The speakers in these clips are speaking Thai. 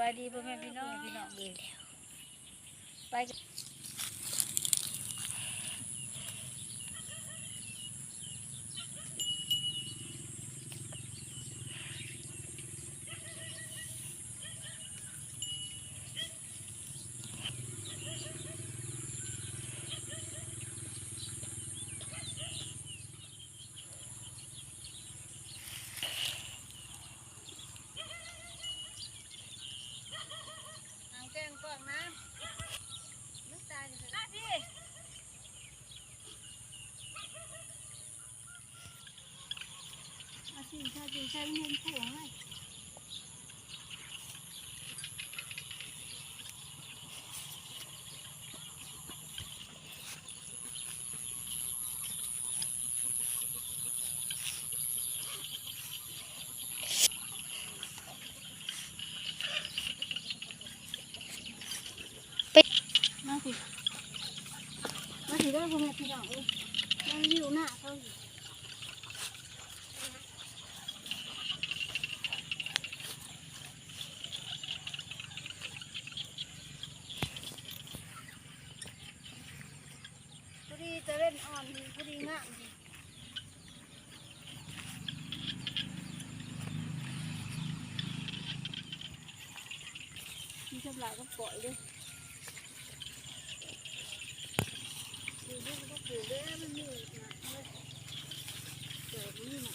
บายดีพ่อแม่พี่น้องเลยไปแกงกล่องนะน้ำตาลนะพี่อาชีพชาติใช้เงินผัวให้มาสิได้พ่อแม่พี่น้องเลยนั่งอยู่หน้าเขาพอดีจะเล่นอ่อนพอดีงามมีจำหลายก็ปล่อยเลยดูนี่มันก็ปลูกได้มันมีนะเกิดนี่นะ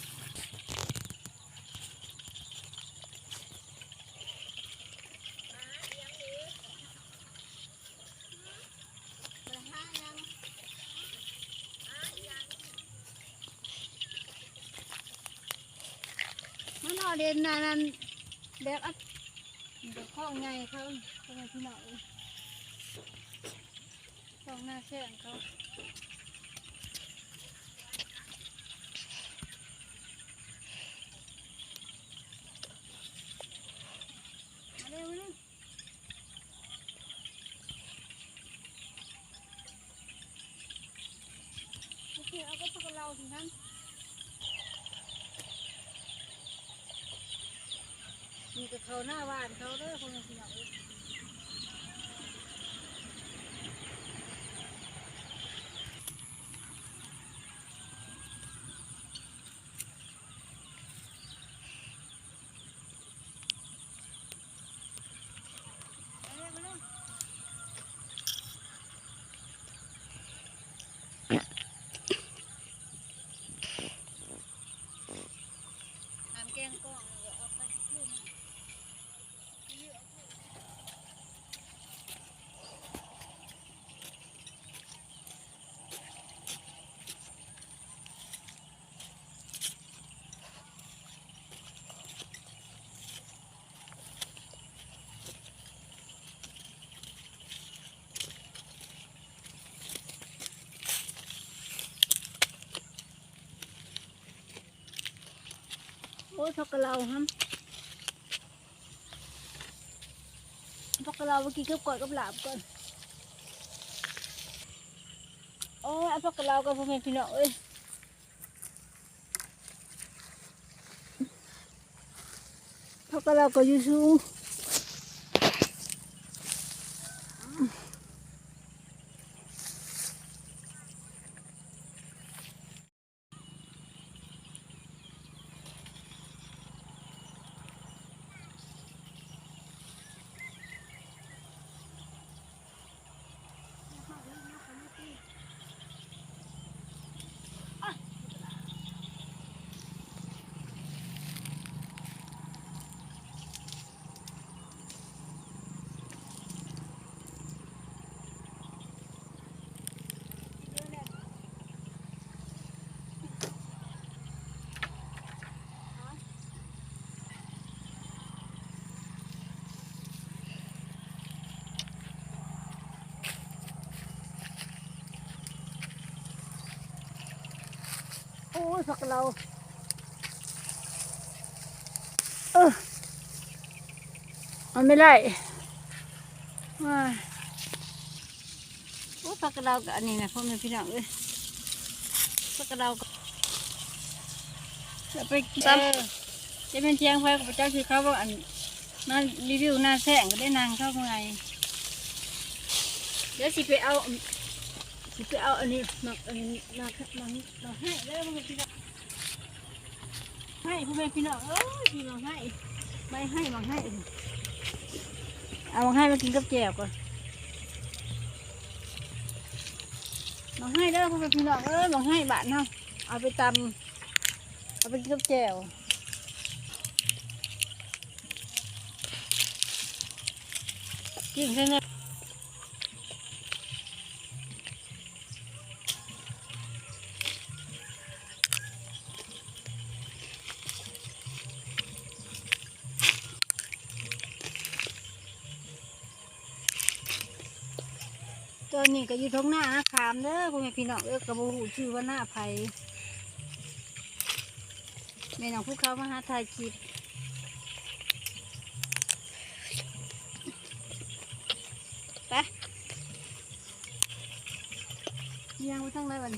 มันนอเด่นนั่นเด็กอัดเด็กข้องไงเขาเป็นไงพี่น้องข้องหน้าแข้งเขามาเร็วเร็วโอเคเอาก็พักเราถึงนั้นมีแต่เขาหน้าบ้านเขาเด้อคนพี่น้องแกงกล้องเอาไปลูกโอ้ยพักกะเราฮัมพักกะเราเมื่อกี้ก็กอดกับหลาบก่อนโอ้ยพักกะเรากับพ่อแม่พี่น้องเอ้ยพักกะเราก็อยู่สูงโอ้ยพักกะเรามันไม่ได้ว้าโอ้พักกะเรากับอันนี้นะพ่อแม่พี่น้องเอ้ยพักกะเราจะไปกินจะเป็นเที่ยงไฟกับเจ้าคือเขาบอกอัน มารีวิวหน้าแสงก็ได้นางเข้าเมื่อยเดี๋ยวสิไปเอาอันนี้มาอันนี้มาให้แล้วมันพี่น้องให้พ่อแม่พี่น้องพี่น้องให้ไม่ให้มาให้เอามาให้มากินกับแจ่วก่อนมาให้เด้อพ่อแม่พี่น้องมาให้บ้านเนาะเอาไปตำเอาไปกินกับแจ่วกินแค่นั้นตัวนี้ก็อยู่ท้องหน้านะขามเด้อพ่อแม่พี่น้องกระบูหูชื่อว่าหน้าไผ่แม่น้องผู้เขามาหาถ่ายคลิปไปย่างมาทั้งไรวัน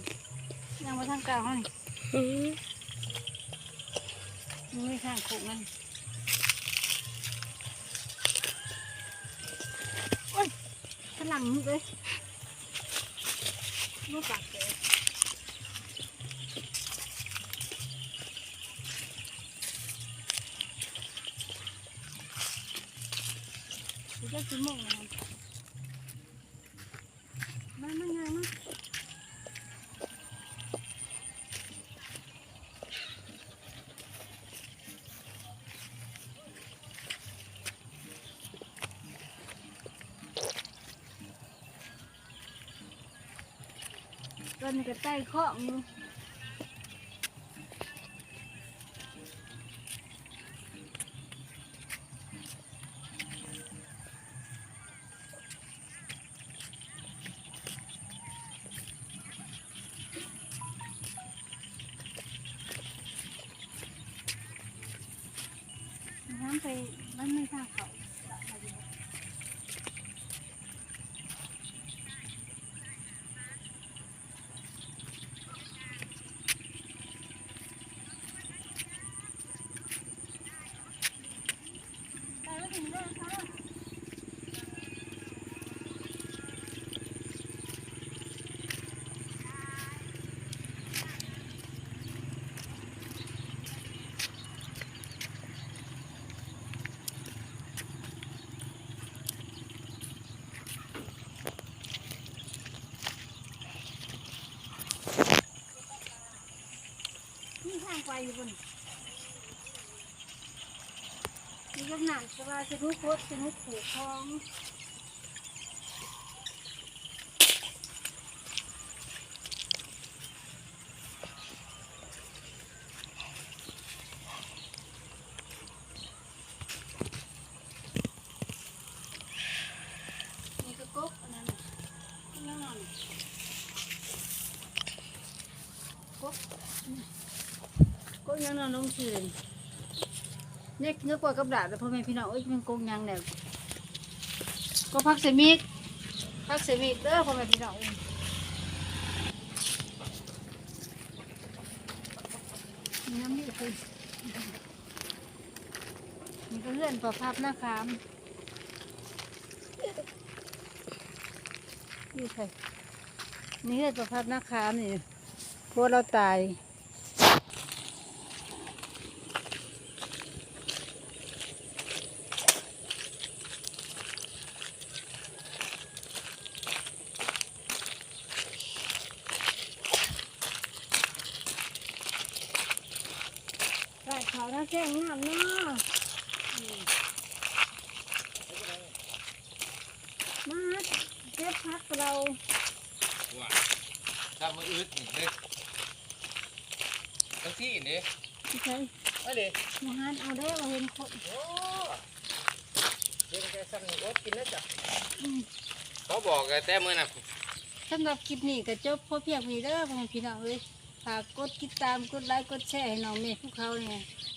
ย่างมาทั้งกลางห้องนี่ไม่ข้างโขกมันโอ้ยขลังเลยลูกปากเลยจะกินหมกเลยมันยังไงตอนนี้ก็ใต้ข้ออยู่น้ำไปมันไม่ทราบเขาทางไปอยู่บนนี่ก็หนักสบายจะรู้โคตรจะรู้ผูกคล้องนี่ก็กบอันนั้นนั่นกบก็ยังนอนลงชื่นเนี่ยเนื้อกว่ากับดาบแต่พ่อแม่พี่น้องมันกงยังแล้วก็พักเสมิกเด้อพ่อแม่พี่น้องน้ำนี่ก็คือนี่ก็เลื่อนประพับหน้าขามนี่ใครนี่เลื่อนประพับหน้าขามนี่พวกเราตายเขาถ้าแจ้งงามเนาะมาเก็บพักเราว่าถ้ามืออึดนี่เลยทั้งที่นี่ใช่เอาดิมาหาเอาได้เราเห็นคนโอ้เดี๋ยวแกสั่งอดกินแล้วจ้ะเขาบอกแต่เมื่อน่ะสำหรับคลิปนี้ก็จบพอเพียงนี้เด้อพ่อแม่พี่น้องฝากกดติดตามกดไลค์กดแชร์ให้น้องเมย์พวกเขาเนี่ย